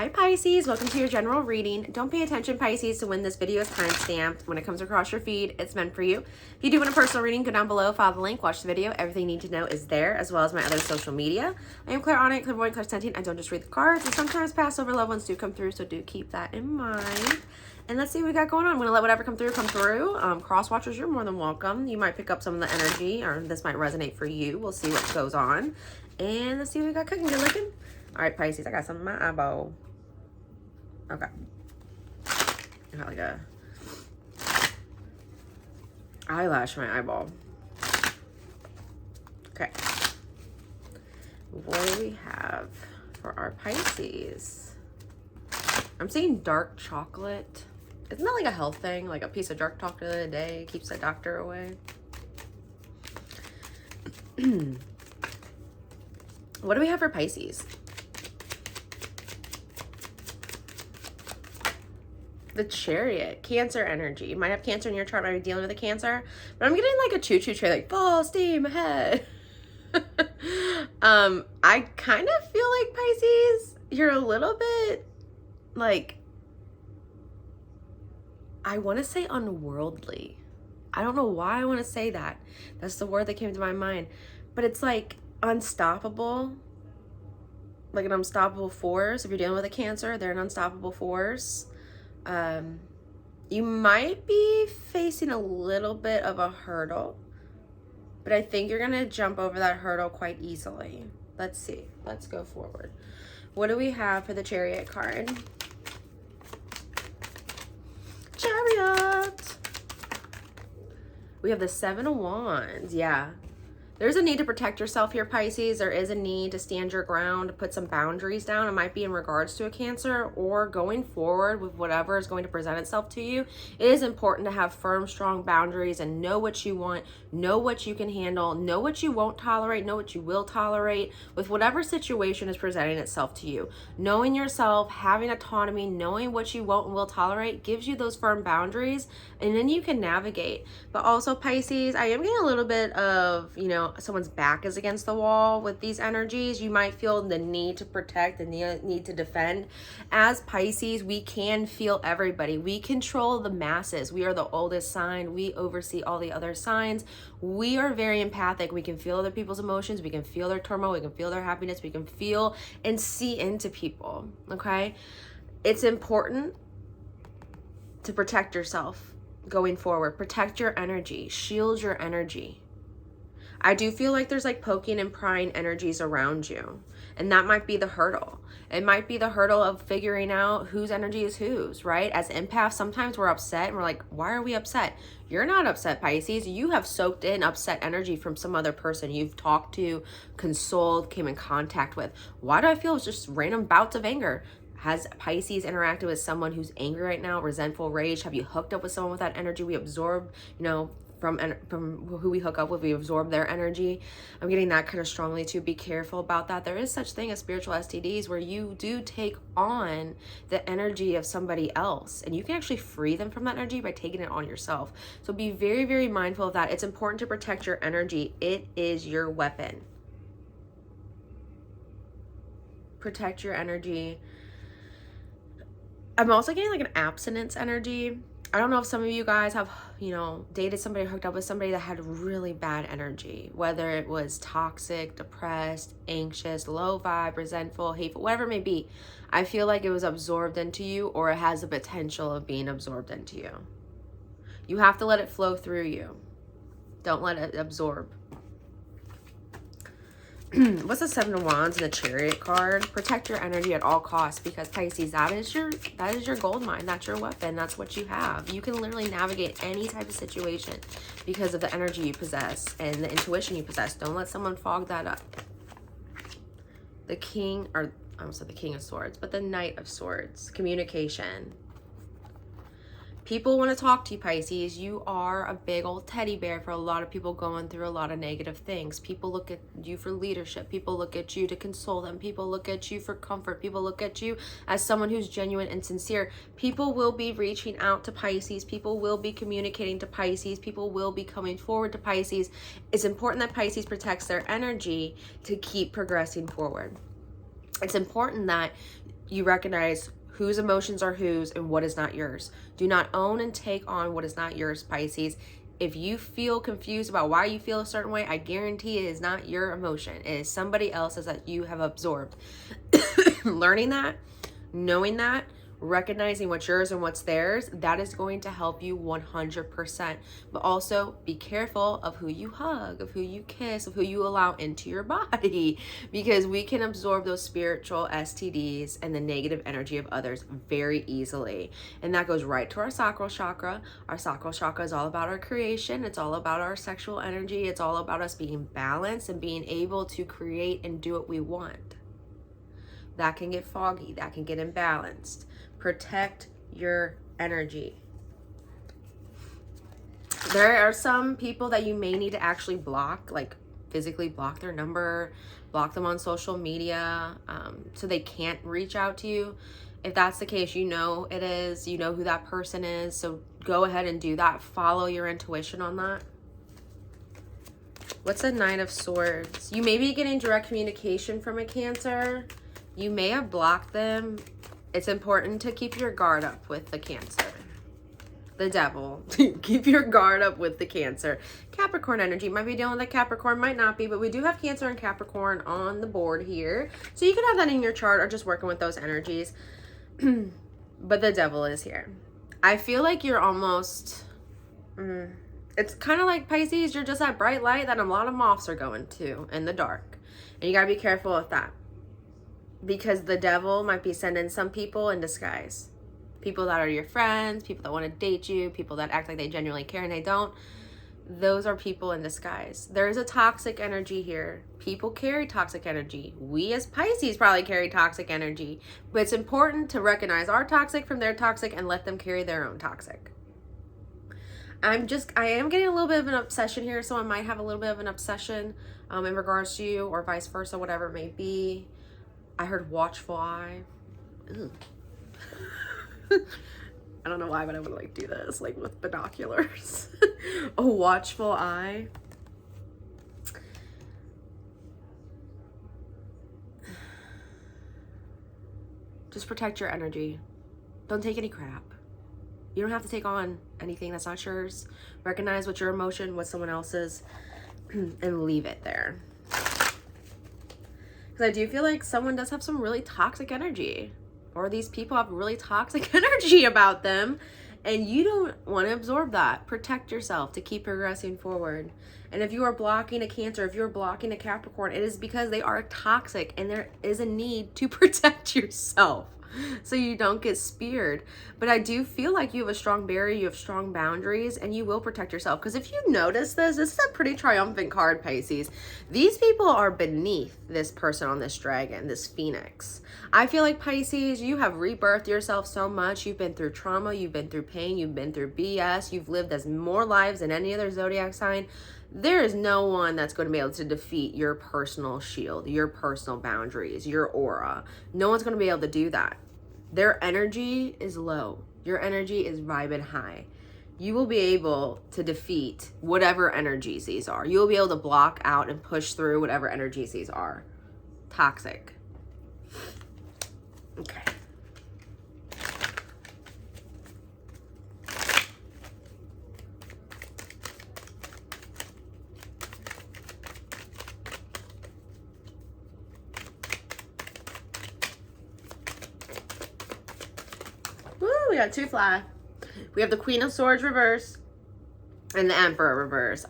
Hi Pisces, welcome to your general reading. Don't pay attention Pisces to when this video is timestamped. When it comes across your feed, it's meant for you. If you do want a personal reading, go down below, follow the link, watch the video. Everything you need to know is there, as well as my other social media. I am clairaudient, clairvoyant, clairsentient. I don't just read the cards, and sometimes past over loved ones do come through, so do keep that in mind. And let's see what we got going on. I'm going to let whatever come through, come through. Cross watchers, you're more than welcome. You might pick up some of the energy, or this might resonate for you. We'll see what goes on. And let's see what we got cooking. Good looking. All right, Pisces, I got some in my eyeball. Okay. I got like a eyelash in my eyeball. Okay. What do we have for our Pisces? I'm seeing dark chocolate. Isn't that like a health thing? Like a piece of dark chocolate a day keeps the doctor away. What do we have for Pisces? The Chariot, Cancer energy. You might have Cancer in your chart, might be dealing with a Cancer, but I'm getting like a choo-choo train, like full steam ahead. I kind of feel like Pisces, you're a little bit like, I want to say unworldly. I don't know why I want to say that. That's the word that came to my mind, but it's like unstoppable, like an unstoppable force. If you're dealing with a Cancer, they're an unstoppable force. You might be facing a little bit of a hurdle, but I think you're going to jump over that hurdle quite easily. Let's see. Let's go forward. What do we have for the Chariot card? Chariot. We have the Seven of Wands. Yeah. There's a need to protect yourself here, Pisces. There is a need to stand your ground, put some boundaries down. It might be in regards to a Cancer or going forward with whatever is going to present itself to you. It is important to have firm, strong boundaries and know what you want, know what you can handle, know what you won't tolerate, know what you will tolerate with whatever situation is presenting itself to you. Knowing yourself, having autonomy, knowing what you won't and will tolerate gives you those firm boundaries, and then you can navigate. But also, Pisces, I am getting a little bit of, someone's back is against the wall with these energies. You might feel the need to protect, the need to defend. As Pisces, we can feel everybody. We control the masses. We are the oldest sign. We oversee all the other signs. We are very empathic. We can feel other people's emotions. We can feel their turmoil. We can feel their happiness. We can feel and see into people. Okay? It's important to protect yourself going forward. Protect your energy. Shield your energy. I do feel like there's like poking and prying energies around you. And that might be the hurdle. It might be the hurdle of figuring out whose energy is whose, right? As empaths, sometimes we're upset and we're like, why are we upset? You're not upset, Pisces. You have soaked in upset energy from some other person you've talked to, consoled, came in contact with. Why do I feel just random bouts of anger? Has Pisces interacted with someone who's angry right now, resentful, rage? Have you hooked up with someone with that energy? We absorb, from who we hook up with, we absorb their energy. I'm getting that kind of strongly too. Be careful about that. There is such thing as spiritual STDs where you do take on the energy of somebody else, and you can actually free them from that energy by taking it on yourself. So be very, very mindful of that. It's important to protect your energy. It is your weapon. Protect your energy. I'm also getting like an abstinence energy. I don't know if some of you guys have, dated somebody, hooked up with somebody that had really bad energy, whether it was toxic, depressed, anxious, low vibe, resentful, hateful, whatever it may be. I feel like it was absorbed into you, or it has the potential of being absorbed into you. You have to let it flow through you. Don't let it absorb. What's the Seven of Wands and the Chariot card? Protect your energy at all costs, because Pisces, that is your gold mine. That's your weapon. That's what you have. You can literally navigate any type of situation because of the energy you possess and the intuition you possess. Don't let someone fog that up. The King, or I almost said the King of Swords, but the Knight of Swords. Communication. People want to talk to you, Pisces. You are a big old teddy bear for a lot of people going through a lot of negative things. People look at you for leadership. People look at you to console them. People look at you for comfort. People look at you as someone who's genuine and sincere. People will be reaching out to Pisces. People will be communicating to Pisces. People will be coming forward to Pisces. It's important that Pisces protects their energy to keep progressing forward. It's important that you recognize whose emotions are whose and what is not yours. Do not own and take on what is not yours, Pisces. If you feel confused about why you feel a certain way, I guarantee it is not your emotion. It is somebody else's that you have absorbed. Learning that, knowing that, recognizing what's yours and what's theirs, that is going to help you 100%. But also be careful of who you hug, of who you kiss, of who you allow into your body, because we can absorb those spiritual STDs and the negative energy of others very easily. And that goes right to our sacral chakra. Our sacral chakra is all about our creation. It's all about our sexual energy. It's all about us being balanced and being able to create and do what we want. That can get foggy. That can get imbalanced. Protect your energy. There are some people that you may need to actually block, like physically block their number, block them on social media, so they can't reach out to you. If that's the case, you know it is. You know who that person is. So go ahead and do that. Follow your intuition on that. What's a Knight of Swords? You may be getting direct communication from a Cancer. You may have blocked them. It's important to keep your guard up with the Cancer. The Devil. Keep your guard up with the Cancer. Capricorn energy. Might be dealing with a Capricorn, might not be, but we do have Cancer and Capricorn on the board here. So you could have that in your chart or just working with those energies. But the Devil is here. I feel like you're almost... it's kind of like Pisces. You're just that bright light that a lot of moths are going to in the dark. And you got to be careful with that. Because the Devil might be sending some people in disguise. People that are your friends, people that want to date you, people that act like they genuinely care and they don't. Those are people in disguise. There is a toxic energy here. People carry toxic energy. We as Pisces probably carry toxic energy. But it's important to recognize our toxic from their toxic and let them carry their own toxic. I am getting a little bit of an obsession here, so I might have a little bit of an obsession in regards to you, or vice versa, whatever it may be. I heard watchful eye. I don't know why, but I would like do this, like with binoculars. A watchful eye. Just protect your energy. Don't take any crap. You don't have to take on anything that's not yours. Recognize what's your emotion, what's someone else's, and leave it there. I do feel like someone does have some really toxic energy, or these people have really toxic energy about them, and you don't want to absorb that. Protect yourself to keep progressing forward. And if you are blocking a Cancer, if you're blocking a Capricorn, it is because they are toxic, and there is a need to protect yourself so you don't get speared. But I do feel like you have a strong barrier, you have strong boundaries, and you will protect yourself. Because if you notice this is a pretty triumphant card, Pisces. These people are beneath this person on this dragon, this phoenix. I feel like, Pisces, you have rebirthed yourself so much. You've been through trauma, you've been through pain, you've been through BS, you've lived as more lives than any other zodiac sign. There is no one that's going to be able to defeat your personal shield, your personal boundaries, your aura. No one's going to be able to do that. Their energy is low. Your energy is vibing high. You will be able to defeat whatever energies these are. You will be able to block out and push through whatever energies these are. Toxic. Okay. We got two fly. We have the Queen of Swords reverse and the Emperor reverse.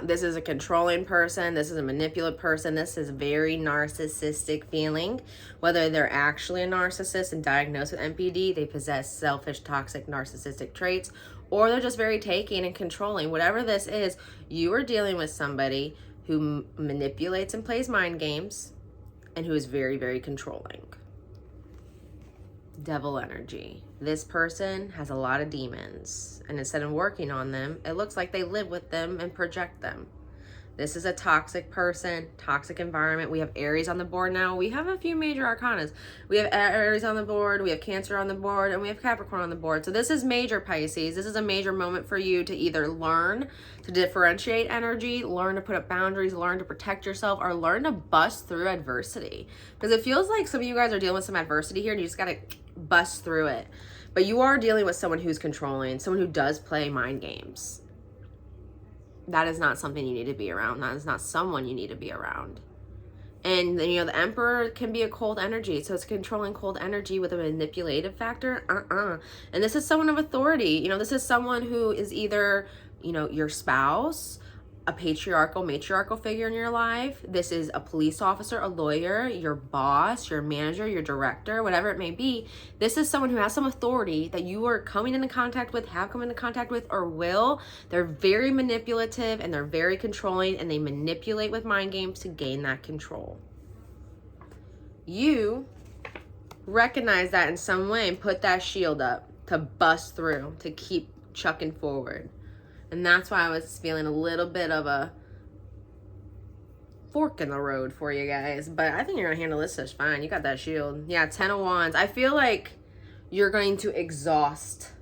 This is a controlling person. This is a manipulative person. This is very narcissistic feeling. Whether they're actually a narcissist and diagnosed with NPD, they possess selfish, toxic, narcissistic traits, or they're just very taking and controlling. Whatever this is, you are dealing with somebody who manipulates and plays mind games and who is very, very controlling. Devil energy. This person has a lot of demons, and instead of working on them, it looks like they live with them and project them. This is a toxic person, toxic environment. We have Aries on the board now. We have a few major arcanas. We have Aries on the board, we have Cancer on the board, and we have Capricorn on the board. So this is major, Pisces. This is a major moment for you to either learn to differentiate energy, learn to put up boundaries, learn to protect yourself, or learn to bust through adversity. Because it feels like some of you guys are dealing with some adversity here and you just got to bust through it. But you are dealing with someone who's controlling, someone who does play mind games. That is not something you need to be around. That is not someone you need to be around. And, you know, the Emperor can be a cold energy. So it's controlling cold energy with a manipulative factor. And this is someone of authority. You know, this is someone who is either, you know, your spouse, a matriarchal figure in your life. This is a police officer, a lawyer, your boss, your manager, your director, whatever it may be. This is someone who has some authority that you are coming into contact with, have come into contact with, or will. They're very manipulative and they're very controlling, and they manipulate with mind games to gain that control. You recognize that in some way and put that shield up to bust through, to keep chucking forward. And that's why I was feeling a little bit of a fork in the road for you guys. But I think you're going to handle this just fine. You got that shield. Yeah, 10 of Wands. I feel like you're going to exhaust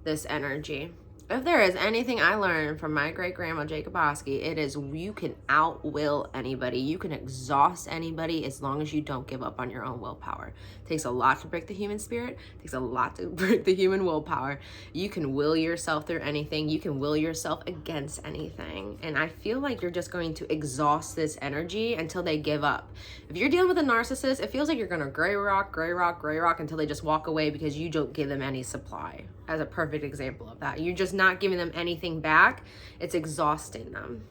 this energy. If there is anything I learned from my great-grandma Jacobowski, it is you can outwill anybody. You can exhaust anybody as long as you don't give up on your own willpower. It takes a lot to break the human spirit. It takes a lot to break the human willpower. You can will yourself through anything. You can will yourself against anything. And I feel like you're just going to exhaust this energy until they give up. If you're dealing with a narcissist, it feels like you're going to gray rock until they just walk away because you don't give them any supply. As a perfect example of that. You're just not giving them anything back. It's exhausting them.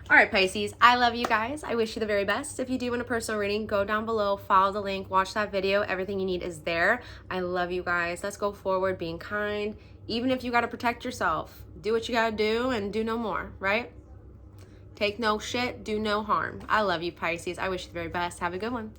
All right, Pisces, I love you guys. I wish you the very best. If you do want a personal reading, go down below, follow the link, watch that video. Everything you need is there. I love you guys. Let's go forward being kind. Even if you got to protect yourself, do what you got to do and do no more, right? Take no shit, do no harm. I love you, Pisces. I wish you the very best. Have a good one.